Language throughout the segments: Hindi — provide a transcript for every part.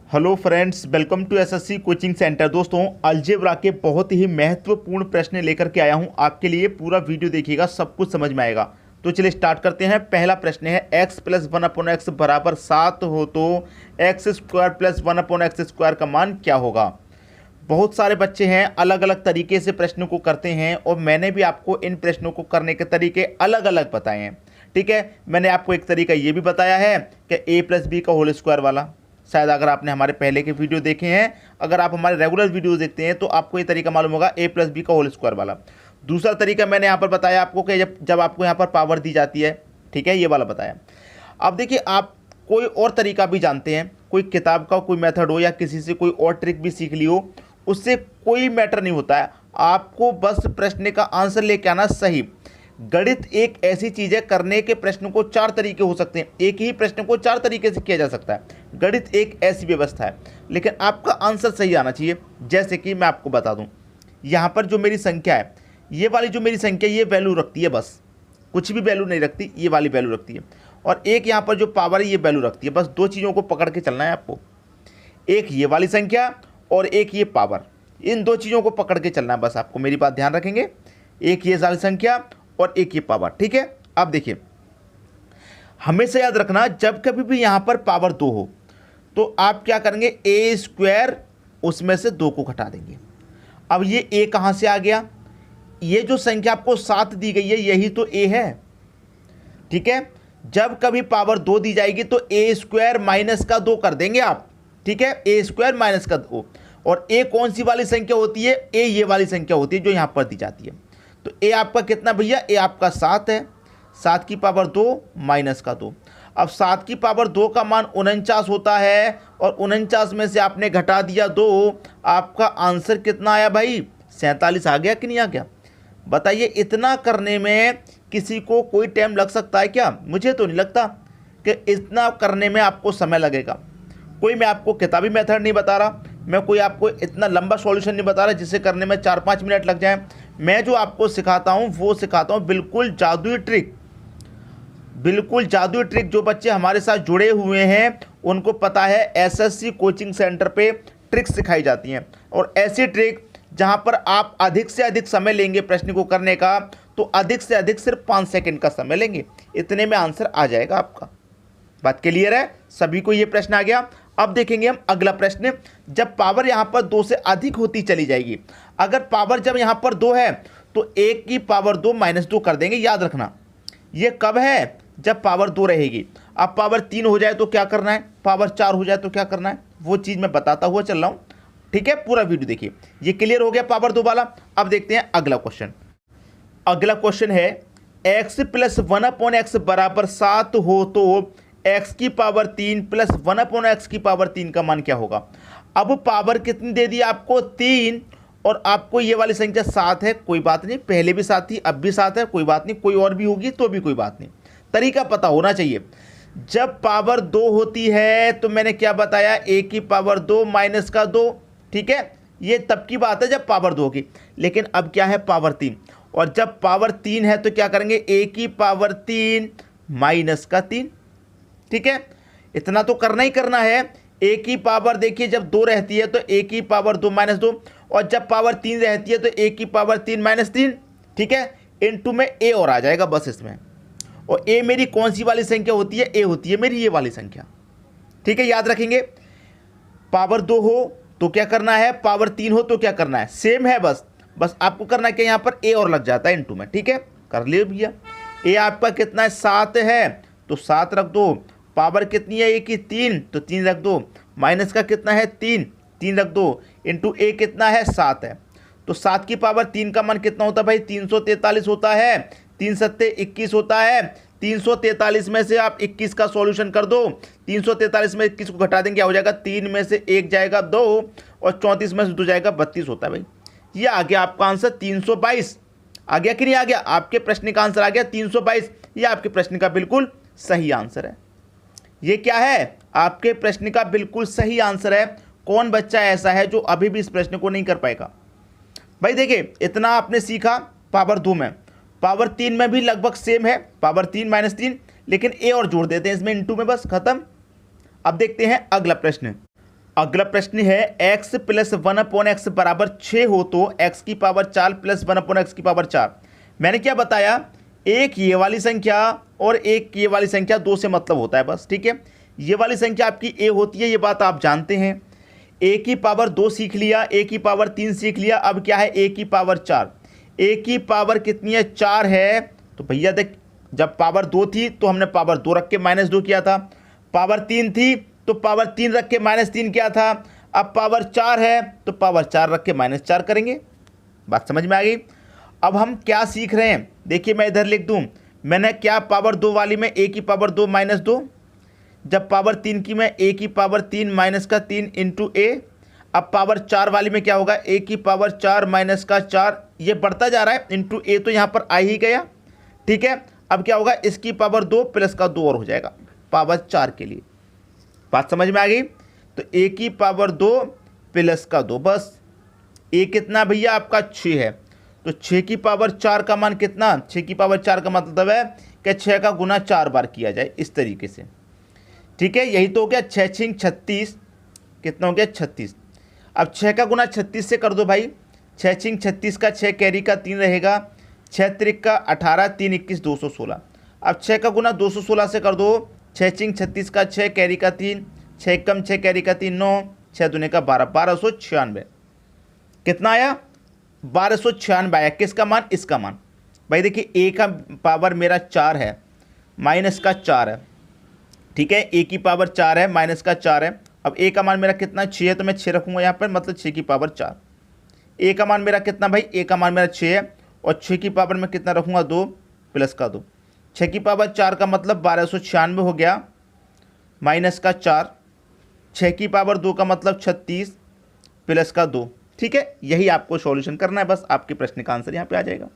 Hello friends, welcome to SSC coaching centre. दोस्तों, अलजेब्रा के बहुत ही महत्वपूर्ण प्रश्न लेकर के आया हूं आपके लिए। पूरा वीडियो देखिएगा, सब कुछ समझ में आएगा। तो चलिए स्टार्ट करते हैं। पहला प्रश्न है x प्लस 1/x बराबर 7 हो तो x square plus 1/x square का मान क्या होगा। बहुत सारे बच्चे हैं अलग अलग तरीके से प्रश्नों को करते हैं और मैंने भी आपको इन प्रश्नों को करने के तरीके अलग अलग बताए हैं। ठीक है, मैंने आपको एक तरीका ये भी बताया है कि a प्लस बी का होल स्क्वायर वाला। शायद अगर आपने हमारे पहले के वीडियो देखे हैं, अगर आप हमारे रेगुलर वीडियो देखते हैं तो आपको ये तरीका मालूम होगा, a प्लस बी का होल स्क्वायर वाला। दूसरा तरीका मैंने यहाँ पर बताया आपको कि जब आपको यहाँ पर पावर दी जाती है, ठीक है, ये वाला बताया। अब देखिए, आप कोई और तरीका भी जानते हैं, कोई किताब का कोई मेथड हो या किसी से कोई और ट्रिक भी सीख ली हो, उससे कोई मैटर नहीं होता है। आपको बस प्रश्न का आंसर लेके आना सही। गणित एक ऐसी चीज़ है, करने के प्रश्न को चार तरीके हो सकते हैं, एक ही प्रश्न को चार तरीके से किया जा सकता है। गणित एक ऐसी व्यवस्था है, लेकिन आपका आंसर सही आना चाहिए। जैसे कि मैं आपको बता दूं, यहाँ पर जो मेरी संख्या है, ये वाली जो मेरी संख्या, ये वैल्यू रखती है, बस कुछ भी वैल्यू नहीं रखती, ये वाली वैल्यू रखती है। और एक यहाँ पर जो पावर है, ये वैल्यू रखती है। बस दो चीज़ों को पकड़ के चलना है आपको, एक ये वाली संख्या और एक ये पावर। इन दो चीज़ों को पकड़ के चलना है बस आपको। मेरी बात ध्यान रखेंगे, एक ये वाली संख्या और एक ये पावर। ठीक है, अब देखिए, हमेशा याद रखना, जब कभी भी यहां पर पावर 2 हो तो आप क्या करेंगे, ए स्क्वायर उसमें से 2 को घटा देंगे। अब ये ए कहां से आ गया, ये जो संख्या आपको 7 दी गई है, यही तो ए है। ठीक है, जब कभी पावर 2 दी जाएगी तो ए स्क्वायर माइनस का 2 कर देंगे आप। ठीक है, ए स्क्वायर माइनस का 2। और ए कौन सी वाली संख्या होती है, ए ये वाली संख्या होती है जो यहां पर दी जाती है। तो ए आपका कितना भैया, ए आपका 7 है। 7 की पावर 2 माइनस का 2। अब 7 की पावर 2 का मान 49 होता है, और 49 में से आपने घटा दिया 2, आपका आंसर कितना आया भाई, 47 आ गया कि नहीं आ गया। बताइए, इतना करने में किसी को कोई टाइम लग सकता है क्या? मुझे तो नहीं लगता कि इतना करने में आपको समय लगेगा। कोई मैं आपको किताबी मेथड नहीं बता रहा, मैं कोई आपको इतना लंबा सॉल्यूशन नहीं बता रहा जिसे करने में 4-5 मिनट लग जाए। मैं जो आपको सिखाता हूं वो सिखाता हूं बिल्कुल जादुई ट्रिक, बिल्कुल जादुई ट्रिक। जो बच्चे हमारे साथ जुड़े हुए हैं उनको पता है, एसएससी कोचिंग सेंटर पे ट्रिक सिखाई जाती हैं। और ऐसी ट्रिक जहां पर आप अधिक से अधिक समय लेंगे प्रश्न को करने का, तो अधिक से अधिक सिर्फ 5 सेकंड का समय लेंगे, इतने में आंसर आ जाएगा आपका। बात क्लियर है? सभी को ये प्रश्न आ गया। अब देखेंगे हम अगला प्रश्न। जब पावर यहां पर 2 से अधिक होती चली जाएगी, अगर पावर जब यहां पर 2 है तो 1 की पावर 2 माइनस 2 कर देंगे। याद रखना, ये कब है, जब पावर 2 रहेगी। अब पावर 3 हो जाए तो क्या करना है, पावर 4 हो जाए तो क्या करना है, वो चीज़ मैं बताता हुआ चल रहा हूं। ठीक है, पूरा वीडियो देखिए। ये क्लियर हो गया पावर 2 वाला। अब देखते हैं अगला क्वेश्चन। अगला क्वेश्चन है, x प्लस 1/x बराबर 7 हो तो x की पावर 3 प्लस 1/x की पावर 3 का मान क्या होगा। अब पावर कितनी दे दी आपको, 3, और आपको ये वाली संख्या 7 है। कोई बात नहीं, पहले भी 7 थी, अब भी 7 है, कोई बात नहीं, कोई और भी होगी तो भी कोई बात नहीं। तरीका पता होना चाहिए। जब पावर 2 होती है तो मैंने क्या बताया, a की पावर 2 माइनस का 2। ठीक है, ये तब की बात है जब पावर 2 होगी। लेकिन अब क्या है, पावर 3, और जब पावर 3 है तो क्या करेंगे, a की पावर 3 माइनस का 3। ठीक है, इतना तो करना ही करना है। a की पावर देखिए, जब 2 रहती है तो a की पावर 2 माइनस 2, और जब पावर 3 रहती है तो a की पावर 3 माइनस 3। ठीक है, इनटू में a और आ जाएगा बस इसमें। और a मेरी कौन सी वाली संख्या होती है, a होती है मेरी ये वाली संख्या। ठीक है, याद रखेंगे, पावर 2 हो तो क्या करना है, पावर 3 हो तो क्या करना है, सेम है। बस आपको करना है कि यहाँ पर a और लग जाता है इनटू में। ठीक है, कर लियो भैया। a आपका कितना है, 7 है तो 7 रख दो। पावर कितनी है, a की 3, तो 3 रख दो। माइनस का कितना है, 3 रख दो। इंटू a कितना है, 7 है। तो 7 की पावर 3 का मान कितना होता है भाई, 343 होता है। 3 सत्ते 21 होता है। 343 में से आप 21 का सॉल्यूशन कर दो। 343 में 21 को घटा देंगे, क्या हो जाएगा, 3 में से 1 जाएगा 2, और 34 में से 2 जाएगा 32 होता है भाई। ये आ गया आपका आंसर 322। आ गया कि नहीं आ गया, आपके प्रश्न का आंसर आ गया 322। ये आपके प्रश्न का बिल्कुल सही आंसर है। ये क्या है, आपके प्रश्न का बिल्कुल सही आंसर है। कौन बच्चा ऐसा है जो अभी भी इस प्रश्न को नहीं कर पाएगा। भाई देखिए, इतना आपने सीखा पावर 2 में, पावर 3 में भी लगभग सेम है, पावर 3 माइनस 3, लेकिन a और जोड़ देते हैं इसमें इनटू में, बस खत्म। अब देखते हैं अगला प्रश्न। अगला प्रश्न है x प्लस 1/x बराबर 6 हो तो x की पावर 4 प्लस 1/x की पावर 4। मैंने क्या बताया, एक ये वाली संख्या और एक ये वाली संख्या, दो से मतलब होता है बस, ठीक है। ये वाली संख्या आपकी a होती है, ये बात आप जानते हैं। a की पावर 2 सीख लिया, a की पावर 3 सीख लिया, अब क्या है a की पावर 4। a की पावर कितनी है, 4 है। तो भैया देख, जब पावर 2 थी तो हमने पावर 2 रख के -2 किया था, पावर 3 थी तो पावर 3 रख के -3 किया था, अब पावर 4 है तो पावर 4 रख के -4 करेंगे। बात समझ में आ गई। अब हम क्या सीख रहे हैं, देखिए मैं इधर लिख दूं, मैंने क्या पावर 2 वाली में a की पावर 2 -2, जब पावर 3 की में a की पावर 3 माइनस का 3 इंटू a। अब पावर 4 वाली में क्या होगा, a की पावर 4 माइनस का 4, ये बढ़ता जा रहा है, इंटू a तो यहाँ पर आ ही गया, ठीक है। अब क्या होगा, इसकी पावर 2 प्लस का 2 और हो जाएगा पावर 4 के लिए। बात समझ में आ गई। तो a की पावर 2 प्लस का 2, बस a कितना भैया आपका 6 है, तो 6 की पावर 4 का मान कितना, 6 की पावर 4 का मतलब है कि 6 का गुना 4 बार किया जाए, इस तरीके से, ठीक है। यही तो हो गया 6 6 36, कितना हो गया 36। अब 6 का गुना 36 से कर दो भाई, 6 6 36 का 6 कैरी का 3 रहेगा, 6 त्रिक का 18, 3 21 216। अब 6 का गुना 216 से कर दो, 6 6 36 का 6 कैरी का 3, 6 कम 6 कैरी का 3 9, 6 दूने का 12, 1296। कितना आया, 1296 आया। किसका मान, इसका मान। भाई देखिए a का पावर मेरा 4 है, माइनस का 4 है, ठीक है। a की पावर 4 है, माइनस का 4 है। अब a का मान मेरा कितना 6 है, तो मैं 6 रखूंगा यहाँ पर, मतलब 6 की पावर 4। a का मान मेरा कितना भाई, a का मान मेरा 6 है, और 6 की पावर में कितना रखूंगा 2 प्लस का 2। 6 की पावर 4 का मतलब 1296 हो गया, माइनस का 4। 6 की पावर 2 का मतलब 36 प्लस का 2, ठीक है। यही आपको सॉल्यूशन करना है, बस आपके प्रश्न का आंसर यहाँ पे आ जाएगा,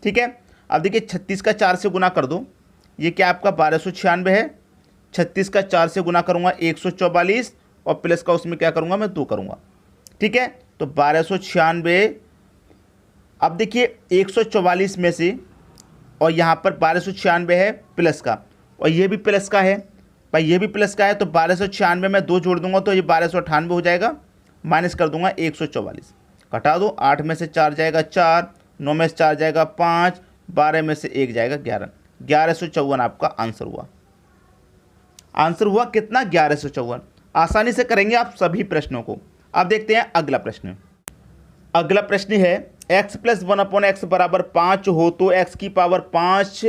ठीक है। अब देखिए 36 का 4 से गुना कर दो, ये क्या आपका 1296 है, 36 का 4 से गुना करूँगा 144, और प्लस का उसमें क्या करूँगा मैं 2 करूँगा, ठीक है। तो 1296, अब देखिए 144 में से, और यहाँ पर 1296 है प्लस का, और ये भी प्लस का है भाई, ये भी प्लस का है, तो 1296 में 2 जोड़ दूंगा तो ये 1298 हो जाएगा, माइनस कर दूंगा 144, घटा दो, 8 में से 4 जाएगा 4, 9 में से 4 जाएगा 5, 12 में से 1 जाएगा 11, 1154 आपका आंसर हुआ। आंसर हुआ कितना, 1154। आसानी से करेंगे आप सभी प्रश्नों को। अब देखते हैं अगला प्रश्न। अगला प्रश्न है x प्लस 1/x बराबर 5 हो तो x की पावर 5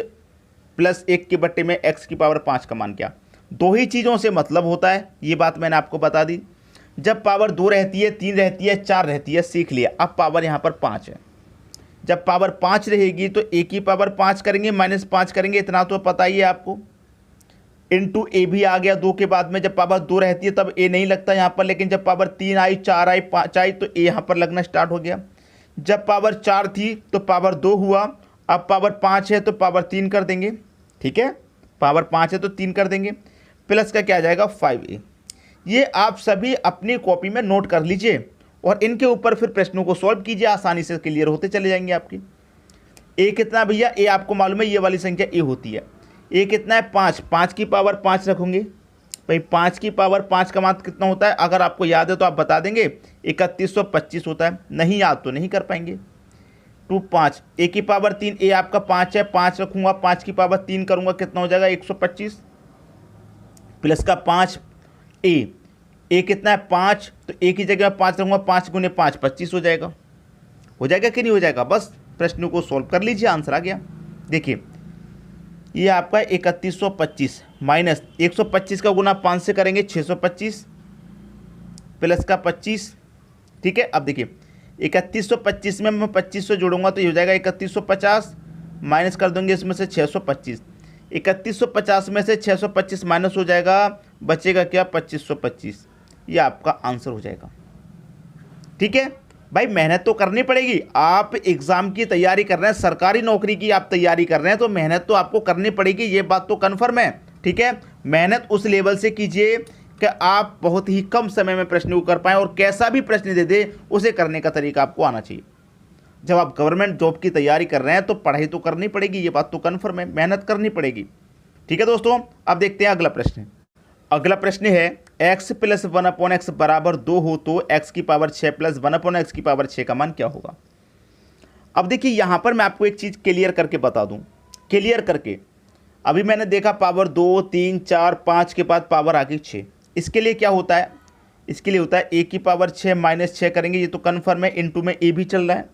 प्लस 1 के बट्टे में x की पावर 5 का मान क्या। दो ही चीज़ों से मतलब होता है, ये बात मैंने आपको बता दी। जब पावर 2 रहती है, 3 रहती है, 4 रहती है, सीख लिया। अब पावर यहाँ पर 5 है, जब पावर 5 रहेगी तो a की पावर 5 करेंगे, -5 करेंगे, इतना तो पता ही है आपको। इंटू ए भी आ गया 2 के बाद में, जब पावर 2 रहती है तब ए नहीं लगता यहाँ पर, लेकिन जब पावर 3 आई, 4 आई, 5 आई तो ए यहाँ पर लगना स्टार्ट हो गया। जब पावर 4 थी तो पावर 2 हुआ, अब पावर 5 है तो पावर 3 कर देंगे, ठीक है। पावर 5 है तो 3 कर देंगे, प्लस का क्या आ जाएगा 5a। ये आप सभी अपनी कॉपी में नोट कर लीजिए और इनके ऊपर फिर प्रश्नों को सॉल्व कीजिए, आसानी से क्लियर होते चले जाएंगे आपकी। ए कितना भैया, ए आपको मालूम है ये वाली संख्या ए होती है। ए कितना है 5, 5 की पावर 5 रखूँगे भाई, 5 की पावर 5 का मान कितना होता है, अगर आपको याद है तो आप बता देंगे, 3125 होता है। नहीं याद तो नहीं कर पाएंगे। 2 5, ए की पावर 3, ए आपका 5 है, 5 रखूँगा, 5 की पावर 3 करूँगा, कितना हो जाएगा 125, प्लस का 5 ए कितना है 5, तो ए की जगह 5 रखूँगा, 5 गुने 5 25 हो जाएगा। हो जाएगा कि नहीं हो जाएगा, बस प्रश्न को सॉल्व कर लीजिए, आंसर आ गया। देखिए ये आपका 3125 माइनस 125 का गुना 5 से करेंगे 625, प्लस का 25, ठीक है। अब देखिए 3125 में मैं 2500 जोड़ूंगा तो ये हो जाएगा 3150, माइनस कर देंगे इसमें से 625, 3150 में से 625 माइनस हो जाएगा, बचेगा क्या 2525। ये आपका आंसर हो जाएगा, ठीक है। भाई मेहनत तो करनी पड़ेगी, आप एग्ज़ाम की तैयारी कर रहे हैं, सरकारी नौकरी की आप तैयारी कर रहे हैं, तो मेहनत तो आपको करनी पड़ेगी, ये बात तो कन्फर्म है, ठीक है। मेहनत उस लेवल से कीजिए कि आप बहुत ही कम समय में प्रश्न को कर पाएँ, और कैसा भी प्रश्न दे दे उसे करने का तरीका आपको आना चाहिए। जब आप गवर्नमेंट जॉब की तैयारी कर रहे हैं तो पढ़ाई तो करनी पड़ेगी, ये बात तो कन्फर्म है, मेहनत करनी पड़ेगी, ठीक है दोस्तों। अब देखते हैं अगला प्रश्न। अगला प्रश्न है x प्लस 1/x बराबर 2 हो तो x की पावर 6 प्लस 1/x की पावर 6 का मान क्या होगा। अब देखिए यहां पर मैं आपको एक चीज क्लियर करके बता दूं, क्लियर करके। अभी मैंने देखा पावर 2 3 4 5 के बाद पावर आ गई 6। इसके लिए क्या होता है, इसके लिए होता है a की पावर 6 माइनस 6 करेंगे, ये तो कन्फर्म है, इनटू में a भी चल रहा है।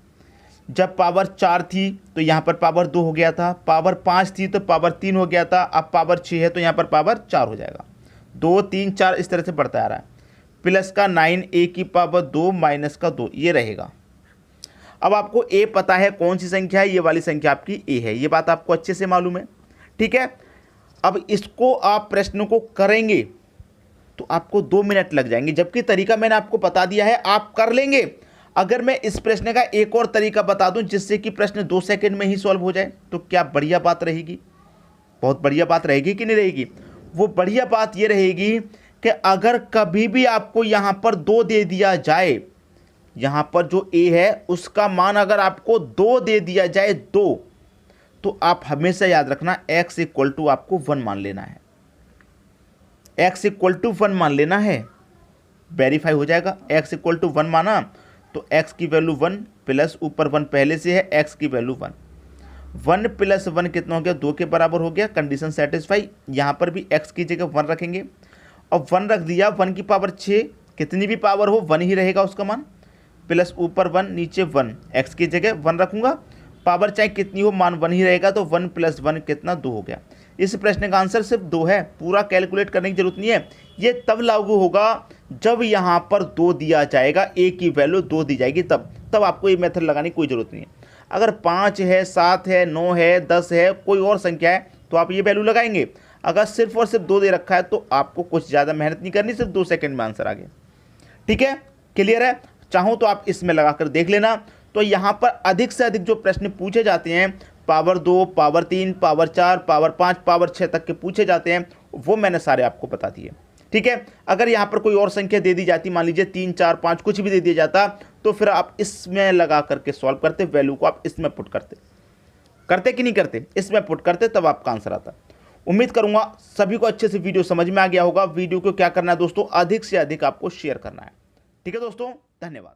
जब पावर 4 थी तो यहाँ पर पावर 2 हो गया था, पावर 5 थी तो पावर 3 हो गया था, अब पावर 6 है तो यहाँ पर पावर 4 हो जाएगा। 2 3 4 इस तरह से बढ़ता आ रहा है। प्लस का 9 a की पावर 2 माइनस का 2 ये रहेगा। अब आपको a पता है कौन सी संख्या है, ये वाली संख्या आपकी a है, ये बात आपको अच्छे से मालूम है, ठीक है। अब इसको आप प्रश्नों को करेंगे तो आपको 2 मिनट लग जाएंगे, जबकि तरीका मैंने आपको बता दिया है, आप कर लेंगे। अगर मैं इस प्रश्न का एक और तरीका बता दूं जिससे कि प्रश्न 2 सेकंड में ही सॉल्व हो जाए तो क्या बढ़िया बात रहेगी, बहुत बढ़िया बात रहेगी कि नहीं रहेगी। वो बढ़िया बात ये रहेगी कि अगर कभी भी आपको यहां पर 2 दे दिया जाए, यहां पर जो a है उसका मान अगर आपको 2 दे दिया जाए 2, तो आप हमेशा याद रखना x इक्वल टू आपको 1 मान लेना है, x इक्वल टू 1 मान लेना है, वेरीफाई हो जाएगा। x इक्वल टू 1 माना तो x की वैल्यू 1 प्लस ऊपर 1 पहले से है, x की वैल्यू 1, 1 प्लस 1 कितना हो गया, 2 के बराबर हो गया, कंडीशन सेटिस्फाई। यहाँ पर भी x की जगह 1 रखेंगे, अब 1 रख दिया, 1 की पावर 6, कितनी भी पावर हो 1 ही रहेगा उसका मान, प्लस ऊपर 1 नीचे 1, x की जगह 1 रखूंगा, पावर चाहे कितनी हो मान 1 ही रहेगा, तो 1 प्लस 1 कितना 2 हो गया। इस प्रश्न का आंसर सिर्फ 2 है, पूरा कैलकुलेट करने की जरूरत नहीं है। ये तब लागू होगा जब यहाँ पर 2 दिया जाएगा, a की वैल्यू 2 दी जाएगी, तब आपको ये मेथड लगाने की कोई ज़रूरत नहीं है। अगर 5 है 7 है 9 है 10 है कोई और संख्या है तो आप ये वैल्यू लगाएंगे। अगर सिर्फ और सिर्फ 2 दे रखा है तो आपको कुछ ज़्यादा मेहनत नहीं करनी, सिर्फ 2 सेकंड में आंसर आ गया, ठीक है, क्लियर है। चाहो तो आप इसमें लगा कर देख लेना। तो यहाँ पर अधिक से अधिक जो प्रश्न पूछे जाते हैं, power 2 power 3 power 4 power 5 power 6 तक के पूछे जाते हैं, वो मैंने सारे आपको बता दिए, ठीक है। अगर यहाँ पर कोई और संख्या दे दी जाती, मान लीजिए 3 4 5 कुछ भी दे दिया जाता, तो फिर आप इसमें लगा करके सॉल्व करते, वैल्यू को आप इसमें पुट करते कि नहीं करते, इसमें पुट करते, तब आपका आंसर आता। उम्मीद करूंगा सभी को अच्छे से वीडियो समझ में आ गया होगा। वीडियो को क्या करना है दोस्तों, अधिक से अधिक आपको शेयर करना है, ठीक है दोस्तों, धन्यवाद।